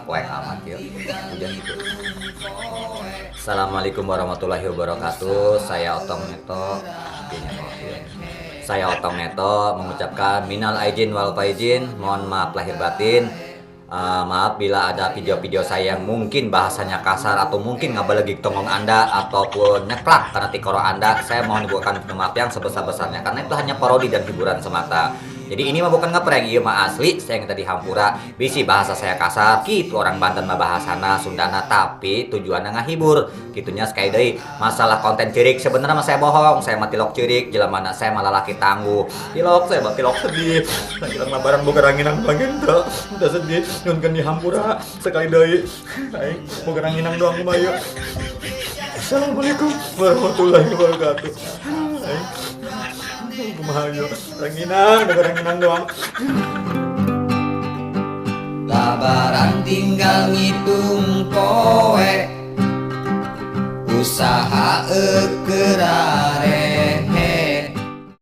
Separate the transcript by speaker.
Speaker 1: poek amat ya. Hujan itu. Assalamualaikum warahmatullahi wabarakatuh. Saya Otong Neto. Saya Otong Neto mengucapkan minal aidin wal faizin, mohon maaf lahir batin. Maaf bila ada video-video saya yang mungkin bahasanya kasar atau mungkin ngabalegi tongong Anda ataupun nyeklak karena tikoro Anda. Saya mohon dibuatkan maaf yang sebesar-besarnya karena itu hanya parodi dan hiburan semata. Jadi ini mah bukan ngeprank, iya mah asli. Saya yang tadi hampura bisi bahasa saya kasar gitu, orang Banten mah bahasana Sundana, tapi tujuannya ngahibur gitunya. Sekali deui masalah konten cirik sebenarnya mah saya bohong, saya mah tilok cirik jelema saya malah laki tangguh. Tilok saya mah tilok sedih. Sakilang mah barang boga ranginang bagian teu udah sedih nyunkeun di hampura sekali deui. Aing boga ranginang doang mah yeuh. Assalamualaikum warahmatullahi wabarakatuh. Kumaha yeuh ranginang doang.
Speaker 2: Labaran tinggal ngitung poe, usaha eukeura